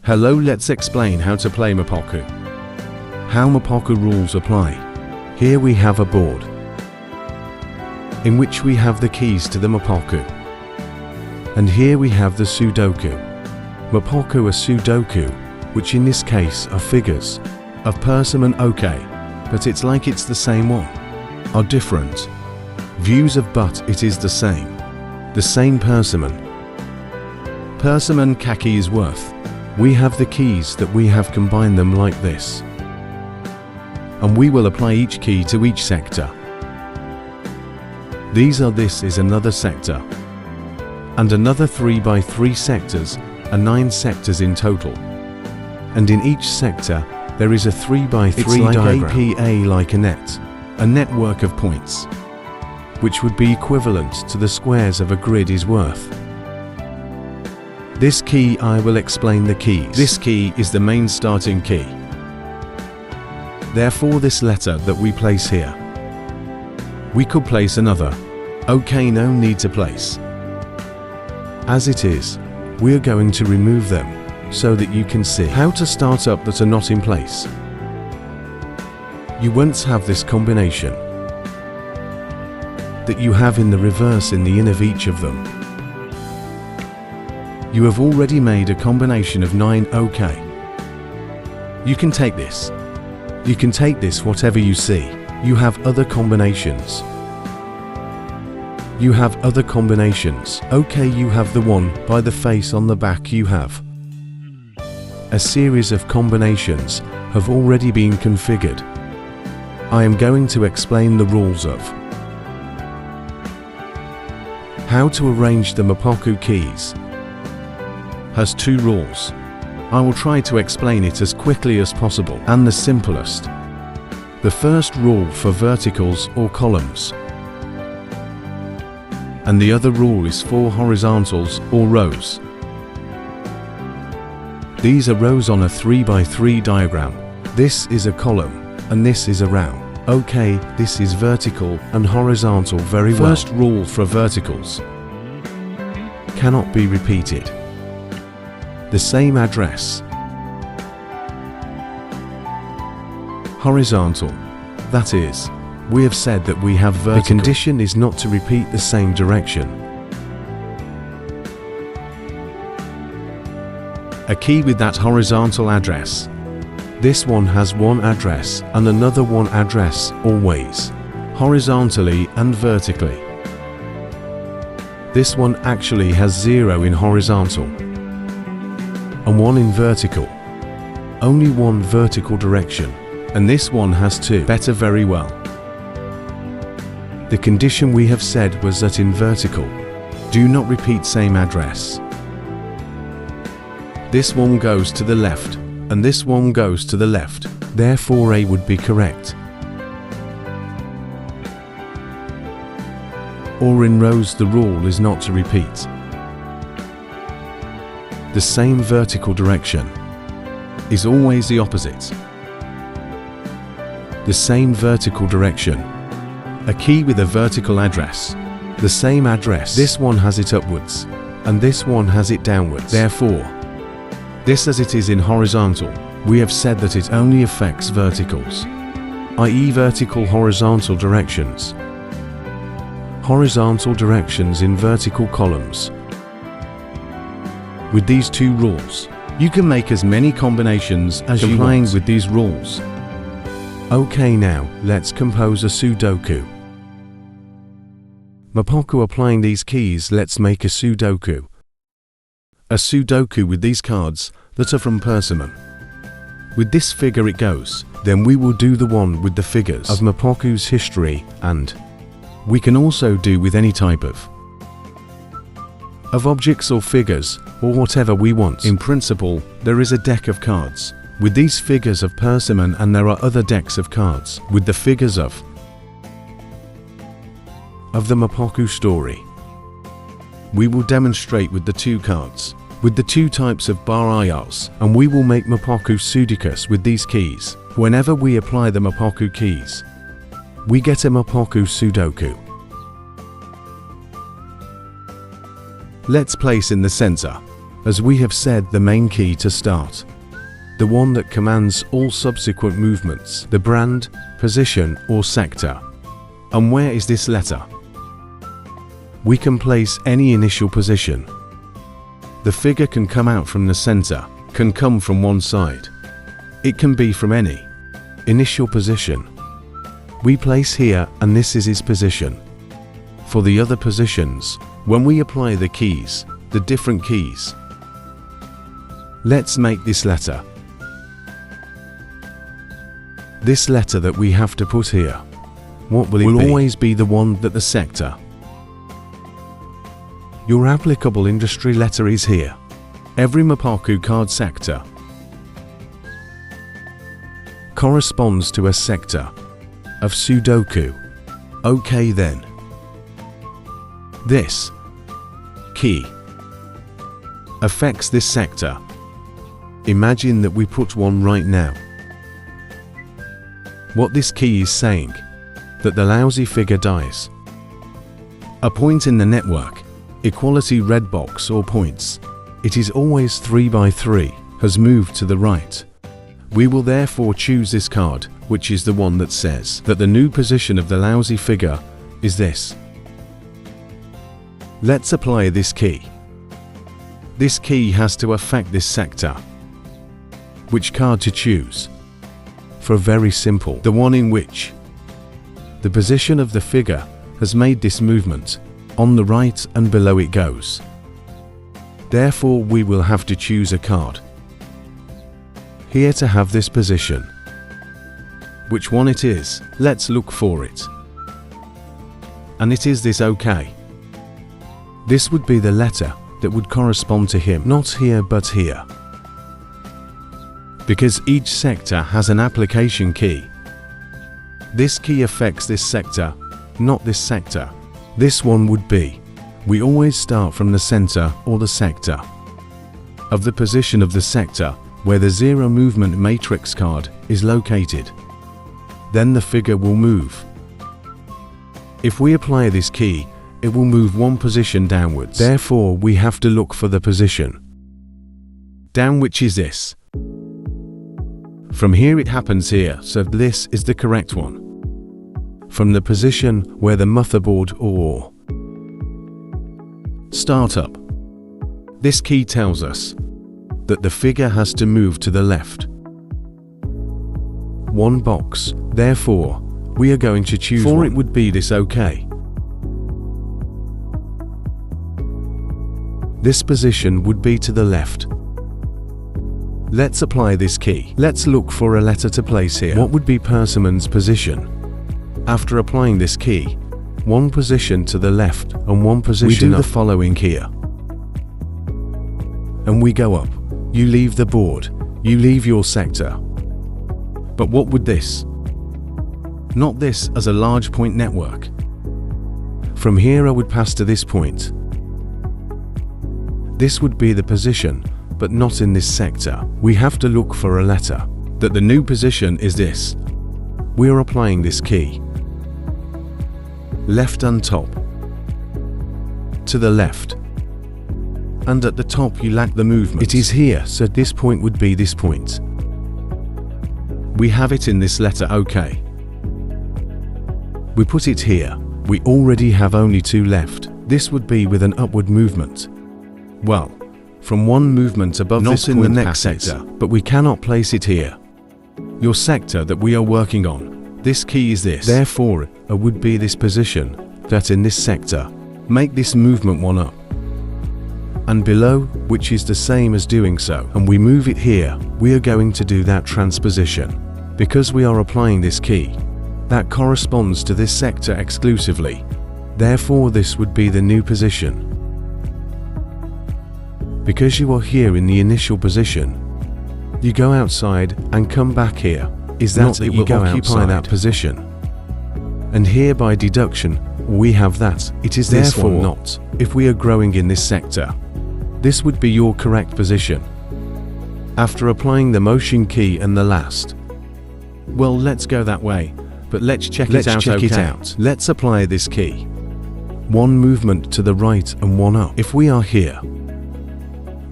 Hello, let's explain how to play MAPAKU. How MAPAKU rules apply. Here we have a board in which we have the keys to the MAPAKU. And here we have the Sudoku. MAPAKU are Sudoku, which in this case are figures of persimmon. Okay, but it's like it's the same one. Are different views of, but it is the same. The same persimmon. Persimmon khaki is worth. We have the keys that we have combined them like this. And we will apply each key to each sector. This is another sector. And another 3 by 3 sectors are 9 sectors in total. And in each sector there is a 3 by 3 diagram. APA like a network of points, which would be equivalent to the squares of a grid is worth. This key, I will explain the keys. This key is the main starting key. Therefore this letter that we place here, we could place another. Okay, no need to place. As it is, we're going to remove them so that you can see how to start up that are not in place. You won't have this combination that you have in the reverse in the end of each of them. You have already made a combination of 9. Okay. You can take this. You can take this whatever you see. You have other combinations. You have other combinations. Okay, you have the one by the face on the back. You have a series of combinations have already been configured. I am going to explain the rules of how to arrange the MAPAKU keys. Has 2 rules. I will try to explain it as quickly as possible and the simplest. The first rule for verticals or columns, and the other rule is for horizontals or rows. These are rows on a 3 by 3 diagram. This is a column and this is a row. Okay, this is vertical and horizontal very well. First rule for verticals cannot be repeated. The same address. Horizontal, that is, we have said that we have vertical. The condition is not to repeat the same direction. A key with that horizontal address. This one has one address and another one address, always, horizontally and vertically. This one actually has 0 in horizontal and 1 in vertical. Only 1 vertical direction. And this one has 2. Better, very well. The condition we have said was that in vertical, do not repeat same address. This one goes to the left, and this one goes to the left. Therefore A would be correct. Or in rows the rule is not to repeat the same vertical direction is always the opposite. The same vertical direction. A key with a vertical address. The same address. This one has it upwards, and this one has it downwards. Therefore, this as it is in horizontal, we have said that it only affects verticals, i.e. vertical horizontal directions. Horizontal directions in vertical columns. With these 2 rules, you can make as many combinations as you want. Complying with these rules. Okay, now, let's compose a Sudoku. MAPAKU applying these keys, let's make a Sudoku. A Sudoku with these cards that are from persimmon. With this figure it goes. Then we will do the one with the figures of MAPAKU's history, and we can also do with any type of objects or figures, or whatever we want. In principle, there is a deck of cards with these figures of persimmon, and there are other decks of cards with the figures of the MAPAKU story. We will demonstrate with the 2 cards, with the 2 types of bar-ayals, and we will make MAPAKU Sudokus with these keys. Whenever we apply the MAPAKU keys, we get a MAPAKU Sudoku. Let's place in the center as we have said, the main key to start. The one that commands all subsequent movements, the brand, position or sector. And where is this letter? We can place any initial position. The figure can come out from the center, can come from one side. It can be from any initial position. We place here, and this is his position. For the other positions, when we apply the keys, the different keys. Let's make this letter. This letter that we have to put here. What will it be? Will always be the one that the sector. Your applicable industry letter is here. Every MAPAKU card sector corresponds to a sector of Sudoku. Okay then. This key affects this sector. Imagine that we put one right now. What this key is saying, that the lousy figure dies. A point in the network, equality red box or points, it is always 3 by 3, has moved to the right. We will therefore choose this card, which is the one that says that the new position of the lousy figure is this. Let's apply this key. This key has to affect this sector. Which card to choose? For very simple, the one in which the position of the figure has made this movement on the right and below it goes. Therefore we will have to choose a card here to have this position. Which one it is? Let's look for it. And it is this. okay. This would be the letter that would correspond to him, not here but here. Because each sector has an application key. This key affects this sector, not this sector. This one would be, we always start from the center or the sector of the position of the sector where the zero movement matrix card is located. Then the figure will move. If we apply this key, it will move one position downwards. Therefore we have to look for the position down, which is this. From here it happens here, so this is the correct one. From the position where the motherboard or startup. This key tells us that the figure has to move to the left one box. Therefore, we are going to choose one. It would be this. okay. This position would be to the left. Let's apply this key. Let's look for a letter to place here. What would be Persimmon's position? After applying this key, one position to the left and one position up. We do the following here. And we go up. You leave the board. You leave your sector. But what would this? Not this as a large point network. From here I would pass to this point. This would be the position, but not in this sector. We have to look for a letter that the new position is this. We are applying this key. Left and top. To the left. And at the top you lack the movement. It is here, so this point would be this point. We have it in this letter. okay. We put it here. We already have only 2 left. This would be with an upward movement. Well, from one movement above this point, not in the next sector, but we cannot place it here. Your sector that we are working on, this key is this. Therefore, it would be this position, that in this sector, make this movement one up. And below, which is the same as doing so, and we move it here, we are going to do that transposition. Because we are applying this key, that corresponds to this sector exclusively. Therefore this would be the new position. Because you are here in the initial position, you go outside and come back here. Is that it? You go occupy that position. And here by deduction, we have that. It is therefore not. If we are growing in this sector, this would be your correct position. After applying the motion key and the last. Well, let's go that way, but let's check it out. Let's apply this key. One movement to the right and one up. If we are here,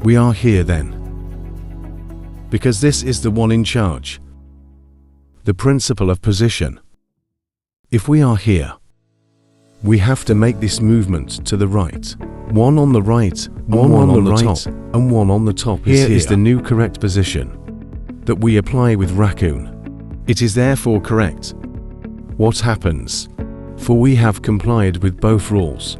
We are here then, because this is the one in charge. The principle of position. If we are here, we have to make this movement to the right. One on the right, one on the right, and one on the top. Here is the new correct position that we apply with raccoon. It is therefore correct. What happens? For we have complied with both rules.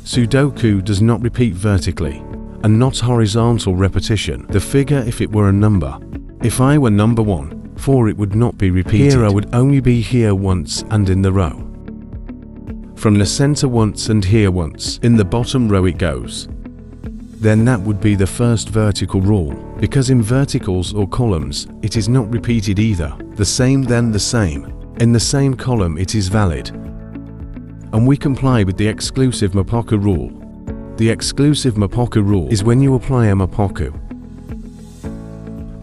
Sudoku does not repeat vertically, and not horizontal repetition. The figure if it were a number. If I were number 1, 4 it would not be repeated. Here I would only be here once and in the row. From the center once and here once. In the bottom row it goes. Then that would be the first vertical rule, because in verticals or columns, it is not repeated either. The same then the same. In the same column it is valid. And we comply with the exclusive MAPAKU rule. The exclusive MAPAKU rule is when you apply a MAPAKU.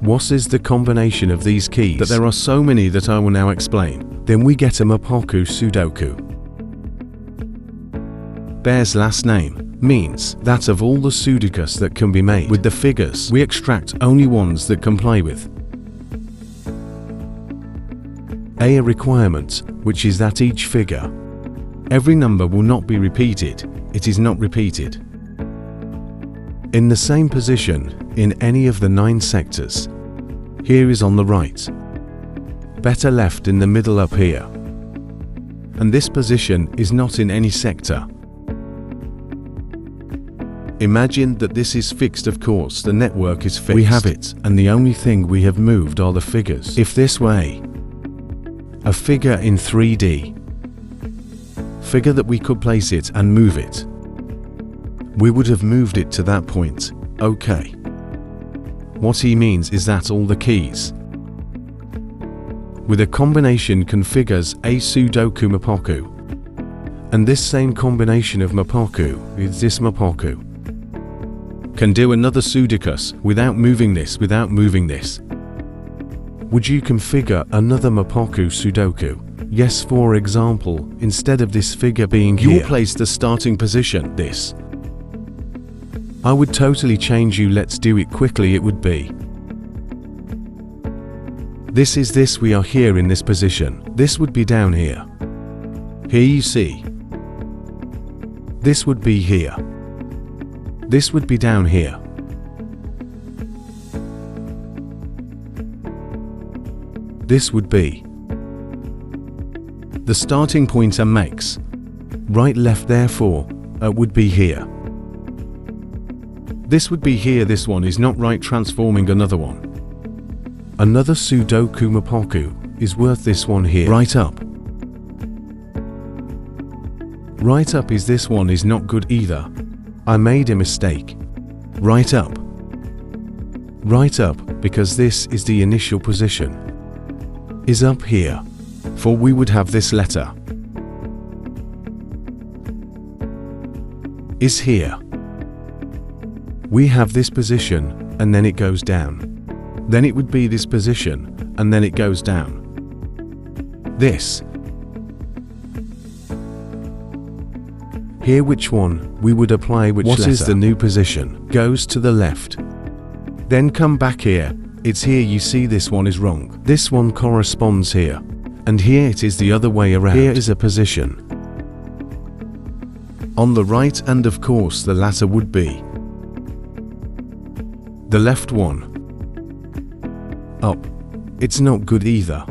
What is the combination of these keys? That there are so many that I will now explain. Then we get a MAPAKU Sudoku. Bears last name means that of all the sudokus that can be made with the figures, we extract only ones that comply with a requirement, which is that each figure, every number will not be repeated. It is not repeated in the same position in any of the 9 sectors. Here is on the right, better left in the middle up here, and this position is not in any sector. Imagine that this is fixed. Of course the network is fixed. We have it, and the only thing we have moved are the figures. If this way, a figure in 3D, figure that we could place it and move it, we would have moved it to that point. Okay. What he means is that all the keys with a combination configures a Sudoku MAPAKU, and this same combination of MAPAKU with this MAPAKU can do another Sudokus without moving this, without moving this. Would you configure another MAPAKU Sudoku? Yes, for example, instead of this figure being here, you place the starting position, this. I would totally change you. Let's do it quickly. It would be this is this. We are here in this position. This would be down here. Here you see. This would be here. This would be down here. This would be the starting point and makes right left, therefore would be here. This would be here. This one is not right, transforming another one. Another Sudoku MAPAKU is worth this one here. Right up. Right up is this one is not good either. I made a mistake. Right up. Right up, because this is the initial position, is up here, for we would have this letter is here. We have this position, and then it goes down. Then it would be this position, and then it goes down. This. Here which one we would apply which letter. What is the new position? Goes to the left. Then come back here. It's here. You see this one is wrong. This one corresponds here. And here it is the other way around. Here is a position on the right, and of course the latter would be the left one. Up. It's not good either.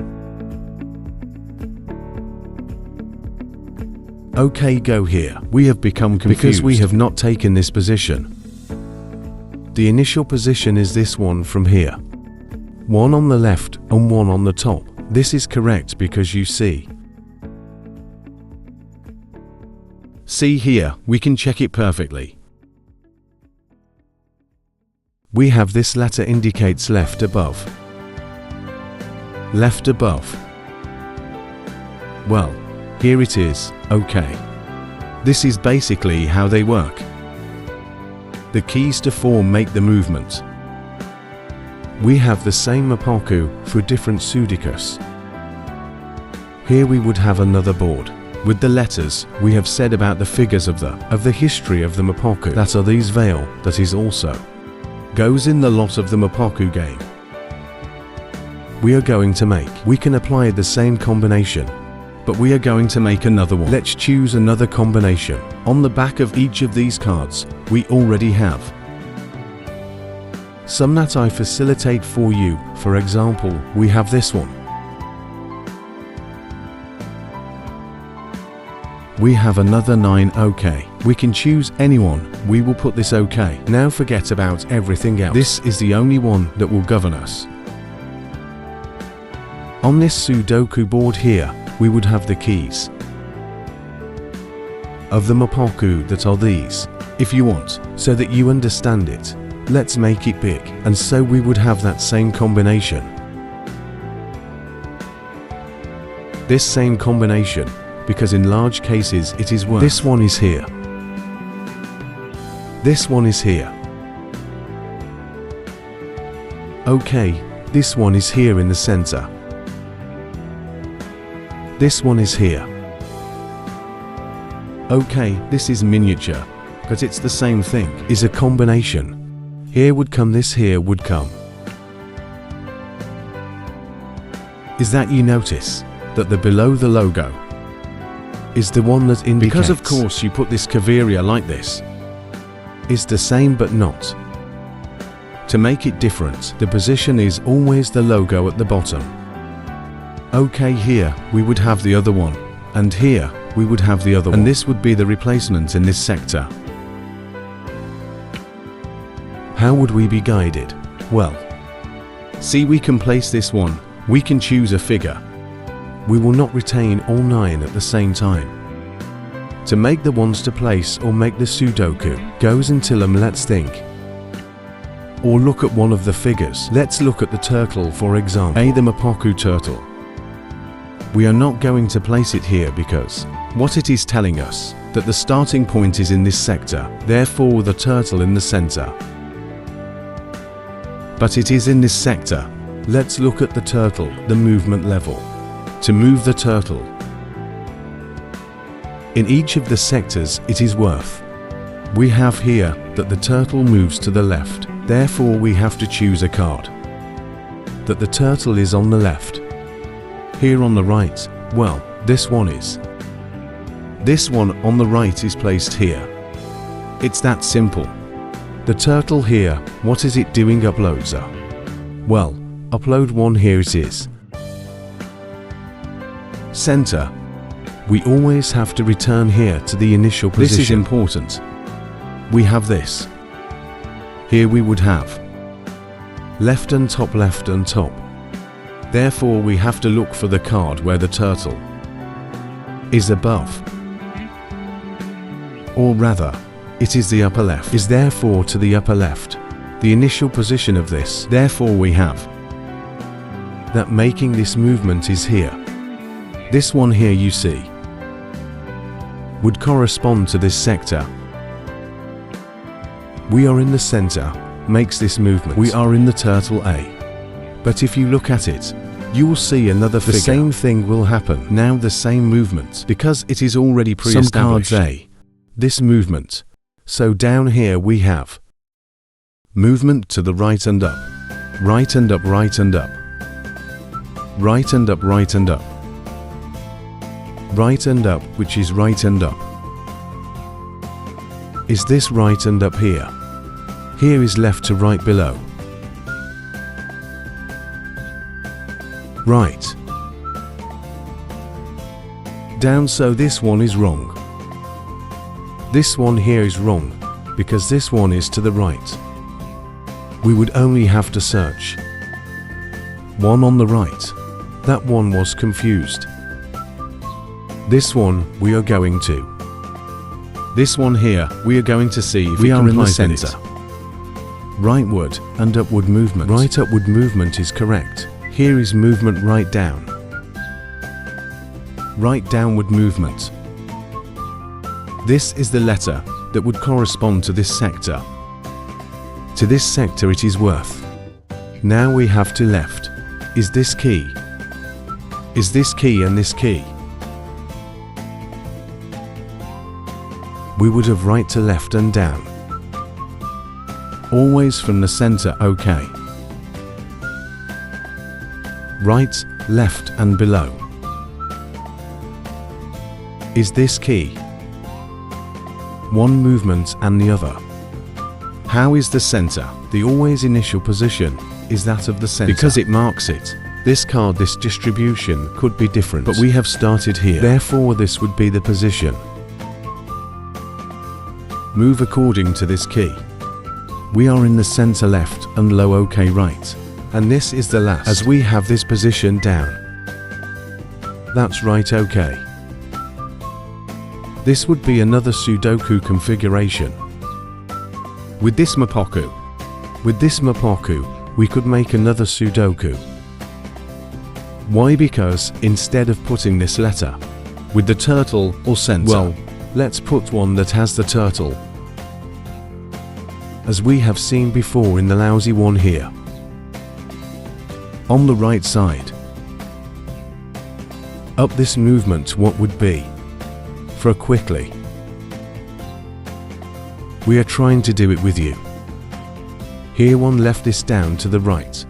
Okay, go here. We have become confused because we have not taken this position. The initial position is this one from here. One on the left and one on the top. This is correct because you see. See here, we can check it perfectly. We have this letter indicates left above. Left above. Well, here it is. Okay. This is basically how they work. The keys to form make the movement. We have the same MAPAKU for different sudokus. Here we would have another board With the letters, we have said about the figures of the history of the MAPAKU. That are these veil, that is also goes in the lot of the MAPAKU game. We are going to make. We can apply the same combination, but we are going to make another one. Let's choose another combination. On the back of each of these cards, we already have some that I facilitate for you. For example, we have this one. We have another 9. Okay, we can choose anyone. We will put this okay. Now forget about everything else. This is the only one that will govern us. On this Sudoku board here, we would have the keys of the MAPAKU that are these. If you want, so that you understand it, let's make it big. And so we would have that same combination. This same combination, because in large cases it is worth. This one is here. This one is here. Okay, this one is here in the center. This one is here. Okay, this is miniature, but it's the same thing. Is a combination. Here would come, this here would come. Is that you notice that the below the logo is the one that indicates. Because of course you put this caveria like this. Is the same but not. To make it different, the position is always the logo at the bottom. Okay, here we would have the other one, and here we would have the other one. And this would be the replacement in this sector. How would we be guided? Well, see, we can place this one. We can choose a figure. We will not retain all 9 at the same time. To make the ones to place or make the Sudoku goes until let's think. Or look at one of the figures. Let's look at the turtle, for example. The MAPAKU turtle. We are not going to place it here because what it is telling us, that the starting point is in this sector, therefore the turtle in the center. But it is in this sector. Let's look at the turtle, the movement level. To move the turtle in each of the sectors, it is worth. We have here that the turtle moves to the left, therefore we have to choose a card that the turtle is on the left. Here on the right, well, this one is. This one on the right is placed here. It's that simple. The turtle here, what is it doing? Uploader. Well, upload one, here it is. Center. We always have to return here to the initial position. This is important. We have this. Here we would have left and top, left and top. Therefore we have to look for the card where the turtle is above. Or rather, it is the upper left. Is therefore to the upper left. The initial position of this. Therefore we have that making this movement is here. This one here you see would correspond to this sector. We are in the center, makes this movement. We are in the turtle A. But if you look at it, you will see another figure. The same thing will happen. Now the same movement, because it is already pre-established. Some cards A. This movement. So down here we have movement to the right and up. Right and up, right and up. Right and up, right and up. Right and up, which is right and up. Is this right and up here? Here is left to right below. Right. Down, so this one is wrong. This one here is wrong, because this one is to the right. We would only have to search one on the right. That one was confused. This one we are going to. This one here we are going to see if we are in the center. Rightward and upward movement. Right upward movement is correct. Here is movement right down. Right downward movement. This is the letter that would correspond to this sector. To this sector it is worth. Now we have to left. Is this key? Is this key and this key? we would have right to left and down. Always from the center, okay. Right, left and below. Is this key? One movement and the other. How is the center? The always initial position is that of the center. Because it marks it. This card, this distribution could be different, but we have started here. Therefore, this would be the position. Move according to this key. We are in the center left and low, okay, right. And this is the last, as we have this position down. That's right, okay. This would be another Sudoku configuration. With this MAPAKU, we could make another Sudoku. Why? Because instead of putting this letter with the turtle or center, well, let's put one that has the turtle, as we have seen before in the lousy one here. On the right side. Up this movement, what would be? For quickly. We are trying to do it with you. Here one left this down to the right.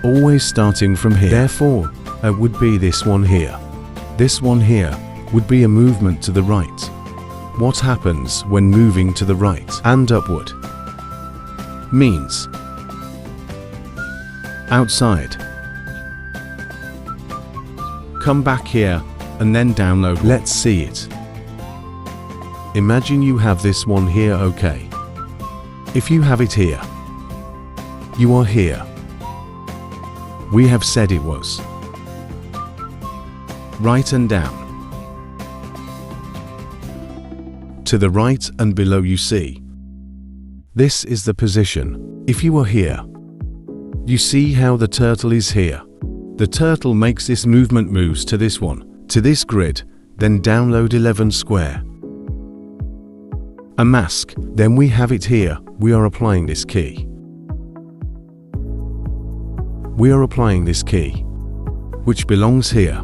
Always starting from here. Therefore, it would be this one here. This one here would be a movement to the right. What happens when moving to the right and upward? Means outside. Come back here and then download. Let's see it. Imagine you have this one here, okay. If you have it here, you are here. We have said it was right and down. To the right and below, you see. This is the position. If you are here, you see how the turtle is here. The turtle makes this movement, moves to this one, to this grid, then download 11 square. A mask, then we have it here. We are applying this key. We are applying this key, which belongs here.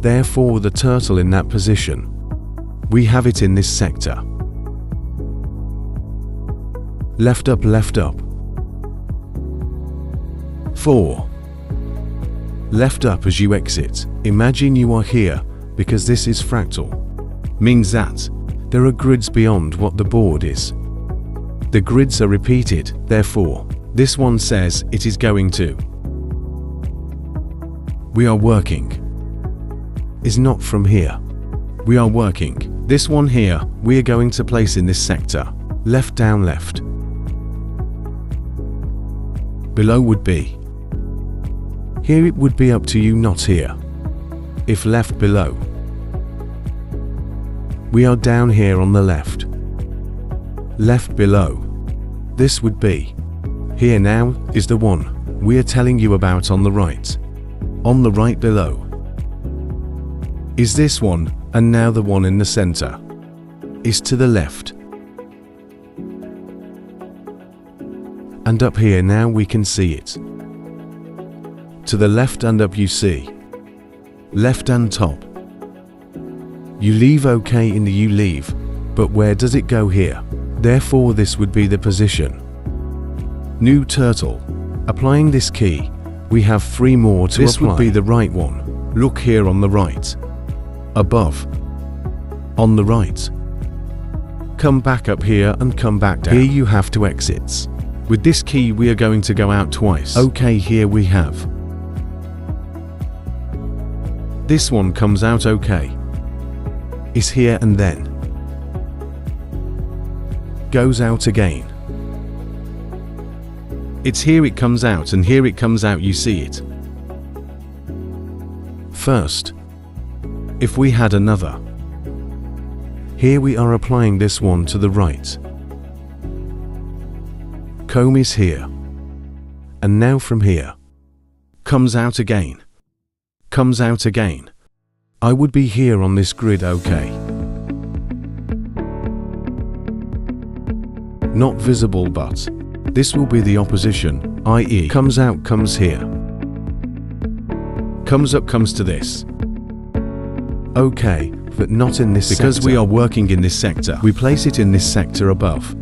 Therefore, the turtle in that position. We have it in this sector. Left up, left up. 4. Left up as you exit. Imagine you are here, because this is fractal. Means that there are grids beyond what the board is. The grids are repeated, therefore, this one says it is going to. We are working. Is not from here. We are working. This one here, we are going to place in this sector. Left, down, left. Below would be. Here it would be up to you, not here. If left, below. We are down here on the left. Left, below. This would be. Here now is the one we are telling you about on the right. On the right below. Is this one, and now the one in the center. Is to the left. And up here now we can see it. To the left and up you see. Left and top. You leave, okay, in the you leave, but where does it go here? Therefore this would be the position. New turtle. Applying this key, we have 3 more to apply. This would be the right one. Look here on the right. Above. On the right. Come back up here and come back down. Here you have 2 exits. With this key we are going to go out twice. Okay, here we have. This one comes out, okay. Is here and then goes out again. It's here it comes out and here it comes out, you see it. First, if we had another, here we are applying this one to the right. Comb is here. And now from here, comes out again. Comes out again. I would be here on this grid, okay. Not visible, but this will be the opposition, i.e. comes out, comes here. Comes up, comes to this. Okay, but not in this sector. Because we are working in this sector, we place it in this sector above.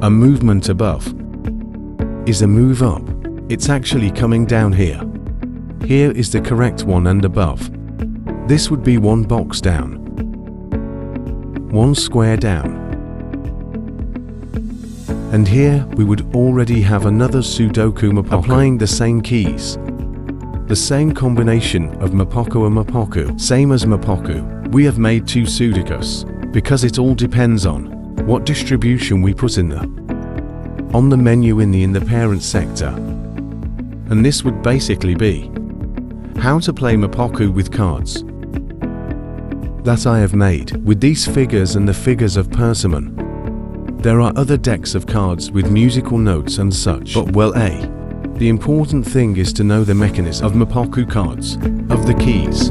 A movement above is a move up. It's actually coming down here. Here is the correct one, and above. This would be one box down. One square down. And here we would already have another Sudoku MAPAKU, applying the same keys. The same combination of MAPAKU and MAPAKU. Same as MAPAKU, we have made two Sudokus, because it all depends on what distribution we put in on the menu in the parent sector. And this would basically be how to play MAPAKU with cards that I have made with these figures and the figures of persimmon. There are other decks of cards with musical notes and such, but well, the important thing is to know the mechanism of MAPAKU cards, of the keys.